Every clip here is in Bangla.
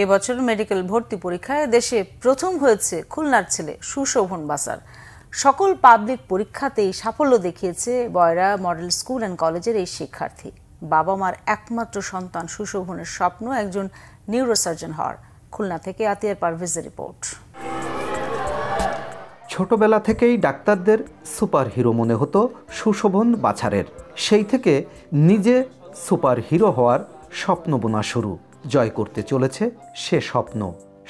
এবছর মেডিকেল ভর্তি পরীক্ষায় দেশে প্রথম হয়েছে খুলনার ছেলে সুশোভন বাসার। সকল পাবলিক পরীক্ষাতেই সাফল্য দেখিয়েছে বয়রা মডেল স্কুল অ্যান্ড কলেজের এই শিক্ষার্থী। বাবা মার একমাত্র সন্তান সুশোভনের স্বপ্ন একজন নিউরোসার্জন হওয়ার। খুলনা থেকে আতিয়ার পারভেজের রিপোর্ট। ছোটবেলা থেকেই ডাক্তারদের সুপার হিরো মনে হতো সুশোভন বাছারের। সেই থেকে নিজে সুপার হিরো হওয়ার স্বপ্ন বোনা শুরু। জয় করতে চলেছে সে স্বপ্ন।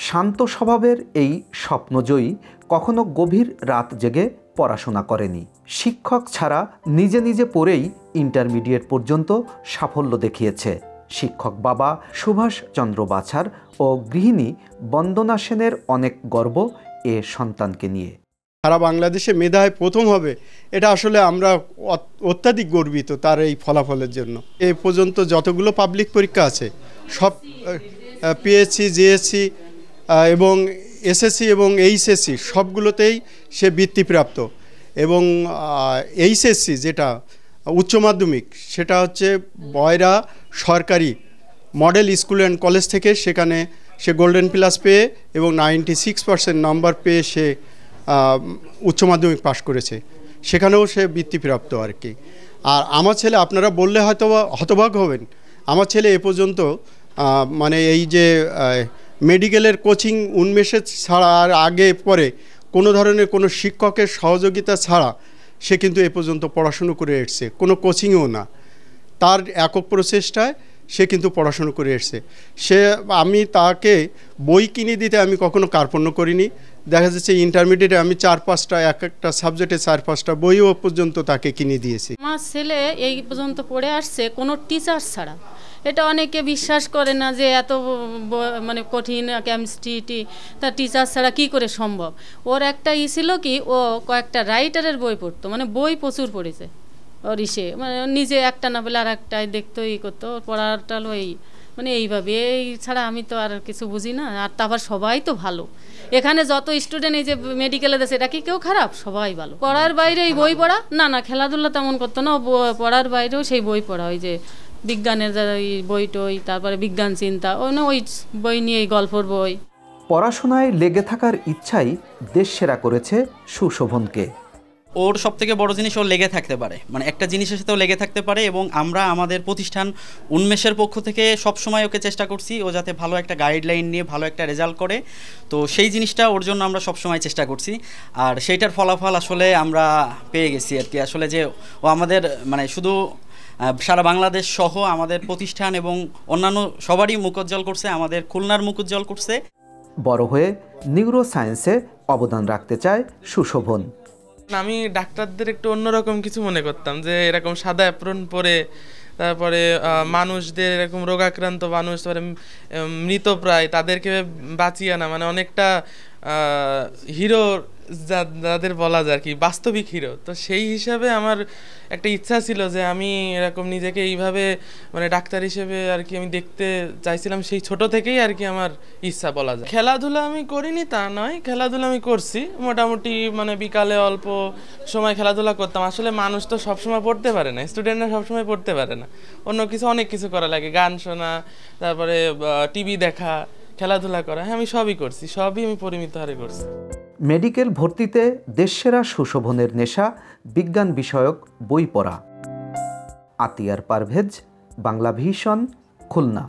শান্ত স্বভাবের এই স্বপ্নজয়ী কখনো গভীর রাত জেগে পড়াশোনা করেনি। শিক্ষক ছাড়া নিজে নিজে পড়েই ইন্টারমিডিয়েট পর্যন্ত সাফল্য দেখিয়েছে। শিক্ষক বাবা সুভাষ চন্দ্র বাছার ও গৃহিণী বন্দনা সেনের অনেক গর্ব এ সন্তানকে নিয়ে। সারা বাংলাদেশে মেধায় প্রথম হবে, এটা আসলে আমরা অত্যাধিক গর্বিত তার এই ফলাফলের জন্য। এ পর্যন্ত যতগুলো পাবলিক পরীক্ষা আছে সব পিএসসি, জিএসসি এবং এসএসসি এবং এইচএসসি সবগুলোতেই সে বৃত্তিপ্রাপ্ত। এবং এইচএসসি যেটা উচ্চ মাধ্যমিক, সেটা হচ্ছে বয়রা সরকারি মডেল স্কুল অ্যান্ড কলেজ থেকে, সেখানে সে গোল্ডেন প্লাস পেয়ে এবং 96% নাম্বার পেয়ে সে উচ্চ মাধ্যমিক পাশ করেছে। সেখানেও সে বৃত্তিপ্রাপ্ত আর কি। আর আমার ছেলে, আপনারা বললে হয়তো হতবাক হবেন, আমার ছেলে এ পর্যন্ত মানে এই যে মেডিকেলের কোচিং উন্মেষে ছাড়া আর আগে পরে কোনো ধরনের কোনো শিক্ষকের সহযোগিতা ছাড়া সে কিন্তু এ পর্যন্ত পড়াশুনো করে এসছে, কোনো কোচিংও না। তার একক প্রচেষ্টায় সে কিন্তু পড়াশুনো করে এসছে। আমি তাকে বই কিনে দিতে আমি কখনো কার্পণ্য করিনি। দেখা যাচ্ছে ইন্টারমিডিয়েটে আমি 4-5টা এক একটা সাবজেক্টে 4-5টা বইও পর্যন্ত তাকে কিনে দিয়েছি। আমার ছেলে এই পর্যন্ত পড়ে আসছে কোনো টিচার ছাড়া। এটা অনেকে বিশ্বাস করে না যে এত মানে কঠিন কেমিস্ট্রি তার টিচার ছাড়া কি করে সম্ভব। ওর একটা ছিল কি, ও কয়েকটা রাইটারের বই পড়তো, মানে বই প্রচুর পড়েছে ওর মানে নিজে একটা না বলে আর একটাই দেখতো, করতো। পড়াটা মানে এইভাবে, এই ছাড়া আমি তো আর কিছু বুঝি না। আর তারপর সবাই তো ভালো, এখানে যত স্টুডেন্ট এই যে মেডিকেলে দেশে, এটা কি কেউ খারাপ? সবাই ভালো। পড়ার বাইরে এই বই পড়া না খেলাধুলা তেমন করতো না। পড়ার বাইরেও সেই বই পড়া, ওই যে বিজ্ঞানের ওই বই টই, তারপরে বিজ্ঞান চিন্তা, ওই বই নিয়ে গল্পর বই। পড়াশোনায় লেগে থাকার ইচ্ছাই দেশ সেরা করেছে সুশোভনকে। ওর সব থেকে বড় জিনিস ও লেগে থাকতে পারে, মানে একটা জিনিসের সাথেও লেগে থাকতে পারে। এবং আমরা আমাদের প্রতিষ্ঠান উন্মেষের পক্ষ থেকে সবসময় ওকে চেষ্টা করছি ও যাতে ভালো একটা গাইডলাইন নিয়ে ভালো একটা রেজাল্ট করে। তো সেই জিনিসটা ওর জন্য আমরা সবসময় চেষ্টা করছি, আর সেইটার ফলাফল আসলে আমরা পেয়ে গেছি আর কি। আসলে যে ও আমাদের মানে শুধু সারা বাংলাদেশ সহ আমাদের প্রতিষ্ঠান এবং অন্যান্য সবারই মুখ উজ্জ্বল করছে, আমাদের খুলনার মুখ উজ্জ্বল করছে। বড় হয়ে নিউরো সায়েন্সে অবদান রাখতে চায় সুশোভন। আমি ডাক্তারদের একটু অন্যরকম কিছু মনে করতাম, যে এরকম সাদা অ্যাপ্রন পরে, তারপরে মানুষদের এরকম রোগাক্রান্ত মানুষ, তারপরে মৃতপ্রায় তাদেরকে বাঁচিয়ে আনা, মানে অনেকটা হিরো যাদের বলা যায় আর কি, বাস্তবিক হিরো। তো সেই হিসাবে আমার একটা ইচ্ছা ছিল যে আমি এরকম নিজেকে এইভাবে মানে ডাক্তার হিসেবে আর কি আমি দেখতে চাইছিলাম। সেই ছোট থেকেই আর কি আমার ইচ্ছা বলা যায়। খেলাধুলা আমি করিনি তা নয়, খেলাধুলা আমি করছি মোটামুটি, মানে বিকালে অল্প সময় খেলাধুলা করতাম। আসলে মানুষ তো সবসময় পড়তে পারে না, স্টুডেন্টরা সবসময় পড়তে পারে না, অনেক কিছু করা লাগে, গান শোনা, তারপরে টিভি দেখা, খেলাধুলা করা। হ্যাঁ, আমি সবই করছি, সবই আমি পরিমিত হারে করছি। মেডিকেল ভর্তিতে দেশসেরা সুশোভনের নেশা বিজ্ঞান বিষয়ক বই পড়া। আতিয়ার পারভেজ, বাংলা ভিশন, খুলনা।